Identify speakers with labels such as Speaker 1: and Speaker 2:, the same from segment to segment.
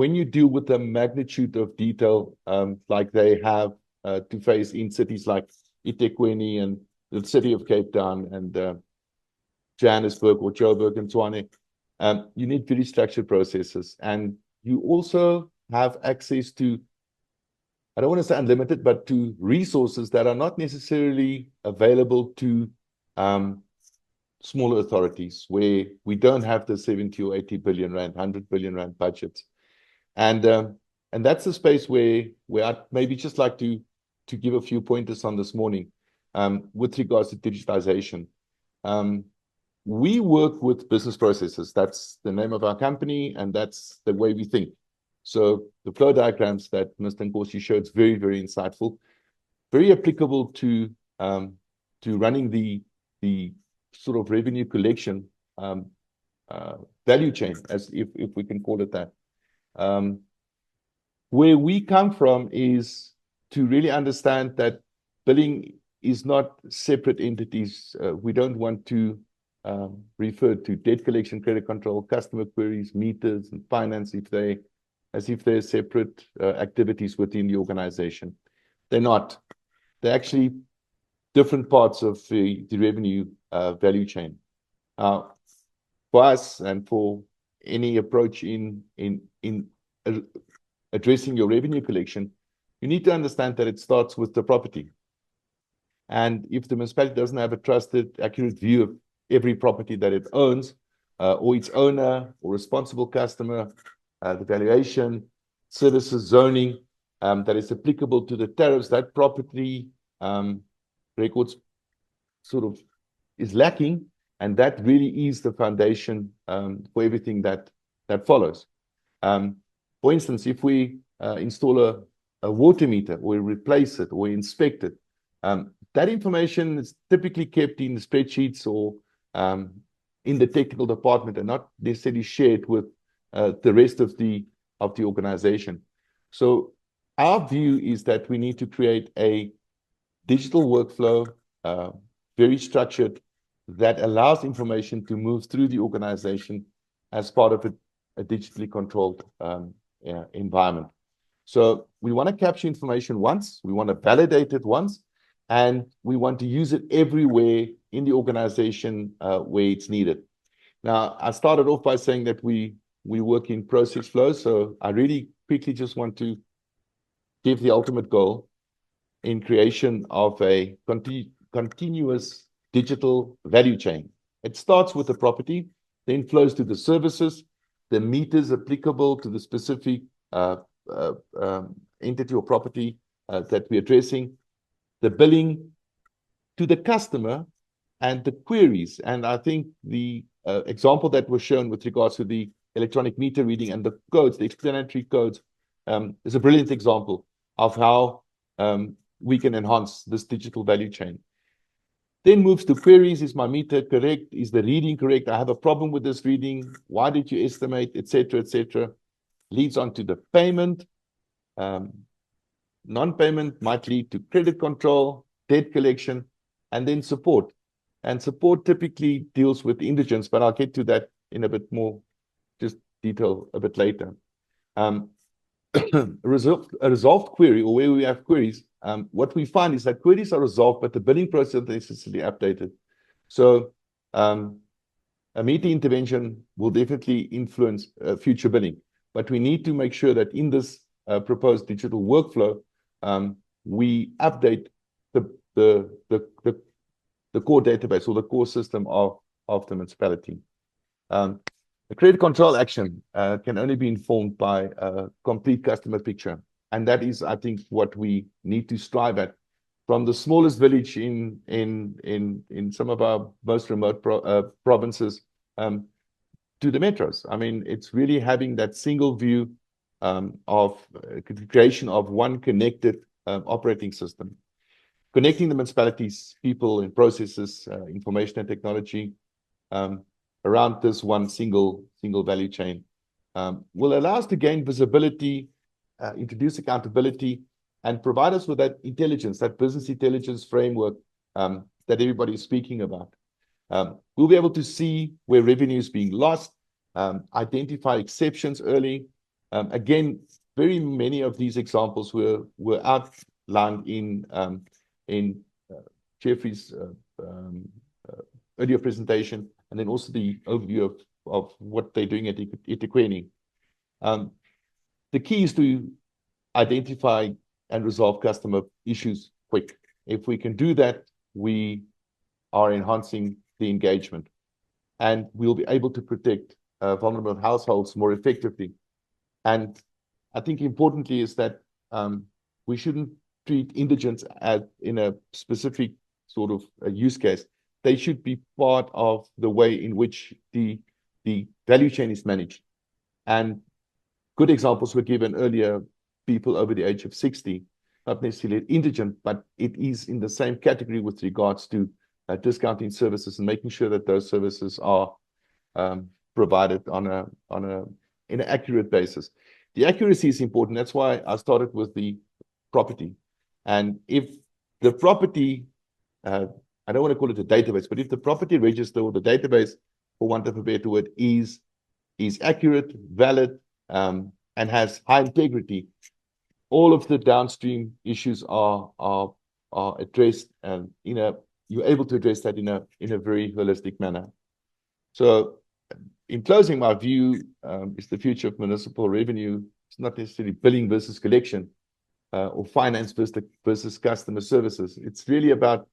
Speaker 1: when you deal with the magnitude of detail like they have to face in cities like eThekwini and the city of Cape Town and Johannesburg or Joburg and Tshwane, you need very structured processes. And you also have access to, I don't want to say unlimited, but to resources that are not necessarily available to smaller authorities where we don't have the 70 or 80 billion rand, 100 billion rand budgets. And that's the space where I'd maybe just like to give a few pointers on this morning with regards to digitization. We work with business processes. That's the name of our company, and that's the way we think. So the flow diagrams that Mr. Nkosi showed is very, very insightful, very applicable to running the sort of revenue collection value chain, as if we can call it that. Where we come from is to really understand that billing is not separate entities. We don't want to refer to debt collection, credit control, customer queries, meters, and finance as if they're separate activities within the organization. They're not. They're actually different parts of the revenue value chain. For us and for any approach in addressing your revenue collection, you need to understand that it starts with the property. And if the municipality doesn't have a trusted, accurate view of every property that it owns, or its owner or responsible customer, the valuation, services, zoning that is applicable to the tariffs, that property records sort of is lacking, and that really is the foundation for everything that follows. For instance, if we install a water meter, or we replace it, or we inspect it, that information is typically kept in the spreadsheets or in the technical department and not necessarily shared with the rest of the organization. So our view is that we need to create a digital workflow, very structured, that allows information to move through the organization as part of a digitally controlled environment. So we want to capture information once, we want to validate it once, and we want to use it everywhere in the organization where it's needed. Now, I started off by saying that we work in process flows, so I really quickly just want to give the ultimate goal in creation of a continuous digital value chain. It starts with the property, then flows to the services, the meters applicable to the specific entity or property that we're addressing, the billing to the customer, and the queries. And I think the example that was shown with regards to the electronic meter reading and the codes, the explanatory codes, is a brilliant example of how we can enhance this digital value chain. Then moves to queries. Is my meter correct? Is the reading correct? I have a problem with this reading. Why did you estimate, etc., etc.? Leads on to the payment. Non-payment might lead to credit control, debt collection, and then support. And support typically deals with indigence, but I'll get to that in a bit more just detail a bit later. A resolved query, or where we have queries, what we find is that queries are resolved, but the billing process is necessarily updated. So a meter intervention will definitely influence future billing, but we need to make sure that in this proposed digital workflow, we update the core database or the core system of the municipality. The credit control action can only be informed by a complete customer picture. And that is, I think, what we need to strive at, from the smallest village in some of our most remote provinces to the metros. I mean, it's really having that single view of the creation of one connected operating system, connecting the municipalities, people and processes, information and technology around this one single value chain will allow us to gain visibility, introduce accountability, and provide us with that intelligence, that business intelligence framework that everybody is speaking about. We'll be able to see where revenue is being lost, identify exceptions early, Again, very many of these examples were outlined in Jeffrey's earlier presentation, and then also the overview of what they're doing at eThekwini. The key is to identify and resolve customer issues quick. If we can do that, we are enhancing the engagement, and we'll be able to protect vulnerable households more effectively. And I think importantly is that we shouldn't treat indigents in a specific sort of use case. They should be part of the way in which the value chain is managed. And good examples were given earlier, people over the age of 60, not necessarily indigent, but it is in the same category with regards to discounting services and making sure that those services are provided on an accurate basis. The accuracy is important. That's why I started with the property. And if the property, I don't want to call it a database, but if the property register or the database, for want of a better word, is accurate, valid, and has high integrity, all of the downstream issues are addressed, and you're able to address that in a very holistic manner. So, in closing, my view is the future of municipal revenue is not necessarily billing versus collection or finance versus customer services. It's really about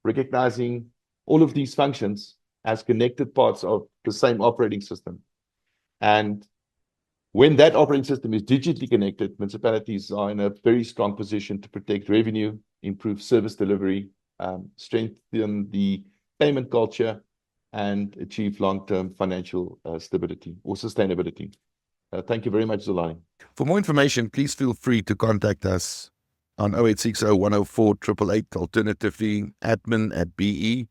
Speaker 1: recognizing all of these functions as connected parts of the same operating system. And when that operating system is digitally connected, municipalities are in a very strong position to protect revenue, improve service delivery, strengthen the payment culture, and achieve long-term financial stability or sustainability. Thank you very much, Zolani.
Speaker 2: For more information, please feel free to contact us on 0860 104 888, alternatively admin@be.co.za,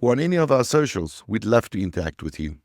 Speaker 2: or on any of our socials. We'd love to interact with you.